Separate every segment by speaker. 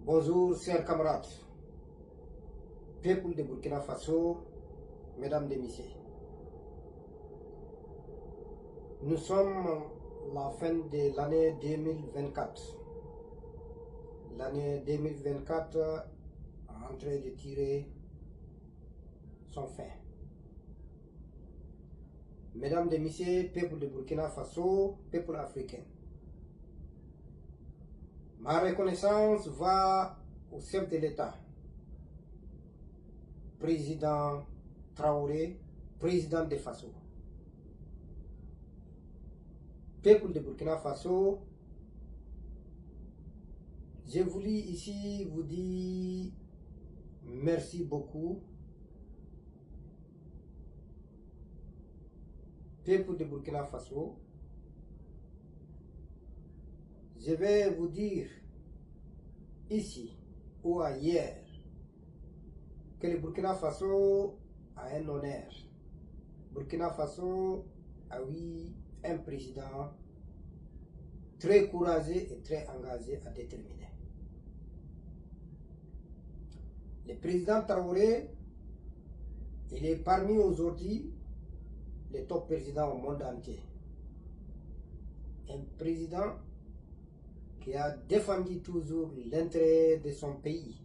Speaker 1: Bonjour, chers camarades, peuple de Burkina Faso, mesdames et messieurs. Nous sommes à la fin de l'année 2024. L'année 2024 est en train de tirer son fin. Mesdames et messieurs, peuple de Burkina Faso, peuple africain. Ma reconnaissance va au chef de l'État, président Traoré, président de Faso. Peuple de Burkina Faso, j'ai voulu ici vous dire merci beaucoup. Peuple de Burkina Faso, je vais vous dire ici ou ailleurs que le Burkina Faso a un honneur. Burkina Faso a eu un président très courageux et très engagé à déterminer. Le président Traoré, il est parmi aujourd'hui les top présidents au monde entier. Un président qui a défendu toujours l'intérêt de son pays,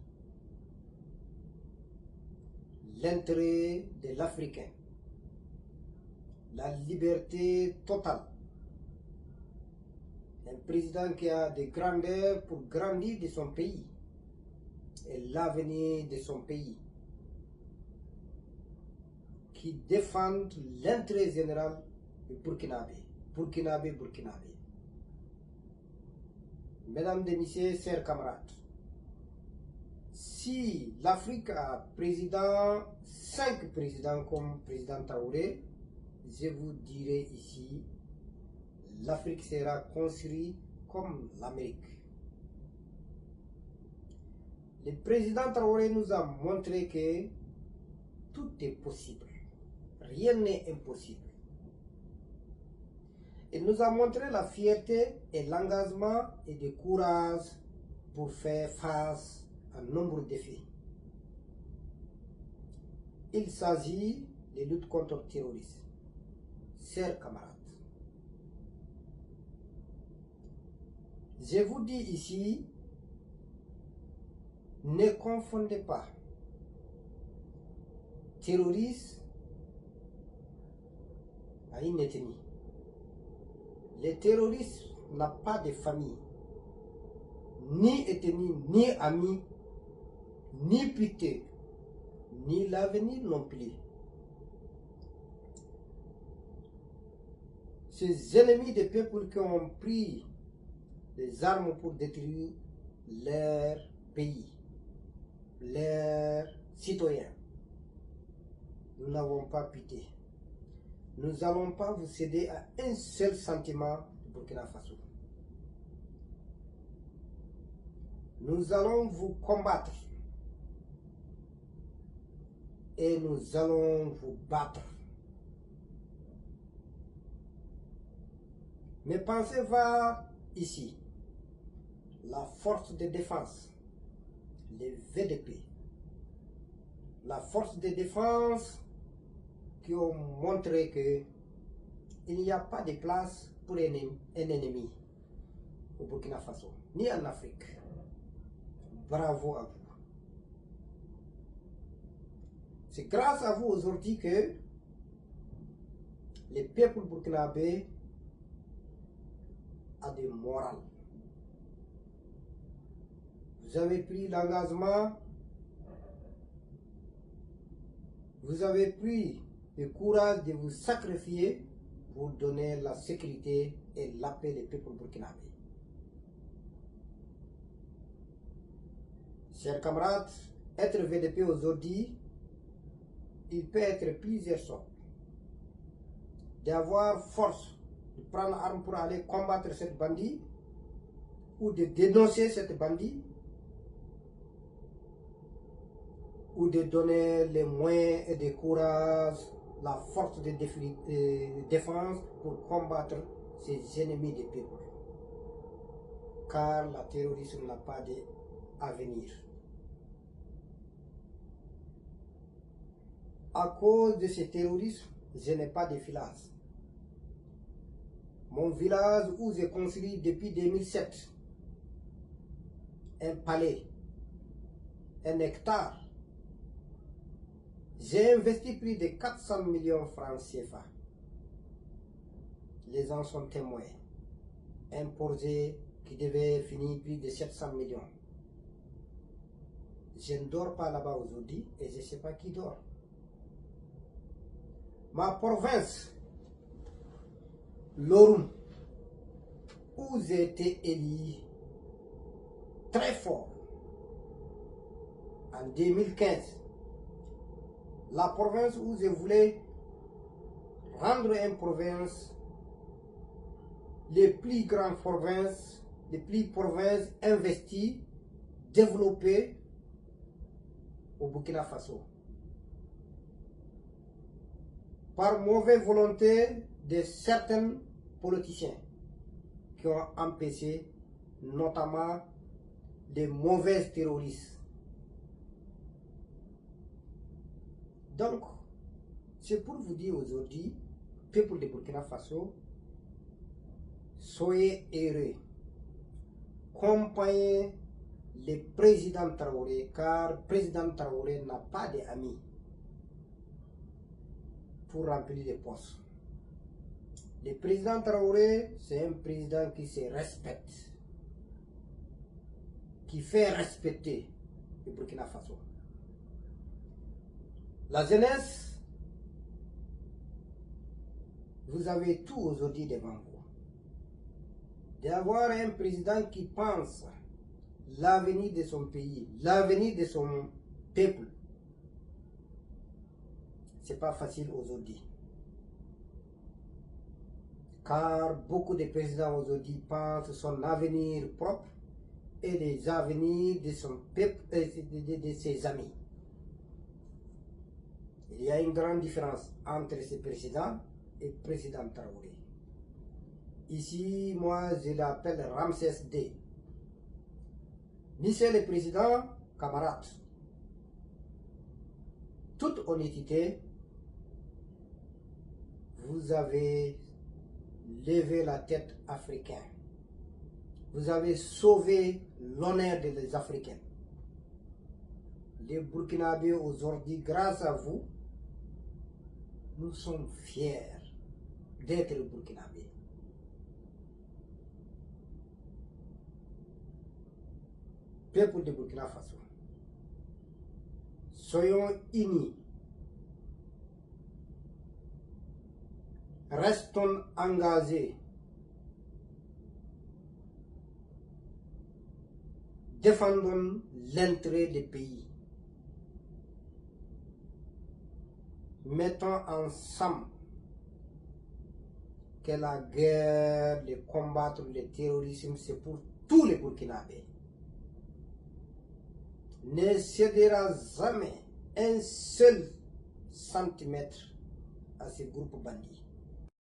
Speaker 1: l'intérêt de l'Africain, la liberté totale. Un président qui a des grandeurs pour grandir de son pays et l'avenir de son pays, qui défend l'intérêt général du Burkinabé. Burkinabé. Mesdames et messieurs, chers camarades, si l'Afrique a 5 présidents comme président Traoré, je vous dirai ici, l'Afrique sera construite comme l'Amérique. Le président Traoré nous a montré que tout est possible, rien n'est impossible. Il nous a montré la fierté et l'engagement et le courage pour faire face à un nombre de défis. Il s'agit de lutte contre le terrorisme. Chers camarades, je vous dis ici, ne confondez pas terroriste à une ethnie. Les terroristes n'ont pas de famille, ni ethnie, ni amis, ni pitié, ni l'avenir non plus. Ces ennemis des peuples qui ont pris des armes pour détruire leur pays, leurs citoyens, nous n'avons pas pitié. Nous n'allons pas vous céder à un seul sentiment de Burkina Faso. Nous allons vous combattre et nous allons vous battre. Mes pensées vont ici. La force de défense, les VDP, la force de défense qui ont montré qu'il n'y a pas de place pour un ennemi au Burkina Faso, ni en Afrique. Bravo à vous. C'est grâce à vous aujourd'hui que le peuple burkinabé a des morales. Vous avez pris l'engagement, vous avez pris le courage de vous sacrifier pour donner la sécurité et la paix des peuples burkinabés. Chers camarades, être VDP aujourd'hui, il peut être plusieurs sortes. D'avoir force de prendre l'arme pour aller combattre cette bandit ou de dénoncer cette bandit ou de donner les moyens et le courage, la force de défense pour combattre ces ennemis des peuples. Car le terrorisme n'a pas de à venir. À cause de ces terroristes, je n'ai pas de village. Mon village où j'ai construit depuis 2007 un palais, un hectare. J'ai investi plus de 400 millions de francs CFA. Les gens sont témoins. Un projet qui devait finir plus de 700 millions. Je ne dors pas là-bas aujourd'hui et je ne sais pas qui dort. Ma province, Lorum, où j'ai été élu très fort en 2015, la province où je voulais rendre une province, les plus grandes provinces, les plus provinces investies, développées au Burkina Faso. Par mauvaise volonté de certains politiciens qui ont empêché notamment des mauvais terroristes. Donc, c'est pour vous dire aujourd'hui, peuple de Burkina Faso, soyez heureux, accompagnez le président Traoré, car le président Traoré n'a pas d'amis pour remplir les postes. Le président Traoré, c'est un président qui se respecte, qui fait respecter le Burkina Faso. La jeunesse, vous avez tout aujourd'hui devant vous. D'avoir un président qui pense l'avenir de son pays, l'avenir de son peuple, c'est pas facile aujourd'hui. Car beaucoup de présidents aujourd'hui pensent son avenir propre et les avenirs de son peuple et de ses amis. Il y a une grande différence entre ce président et le président Traoré. Ici, moi, je l'appelle Ramsès D. Monsieur le Président, camarades, toute honnêteté, vous avez levé la tête africaine. Vous avez sauvé l'honneur des Africains. Les Burkinabés aujourd'hui, grâce à vous, nous sommes fiers d'être Burkinabés. Peuple de Burkina Faso, soyons unis, restons engagés, défendons l'intérêt du pays, mettons ensemble que la guerre de combattre le terrorisme, c'est pour tous les Burkinabés. Ne cédera jamais un seul centimètre à ces groupes bandits.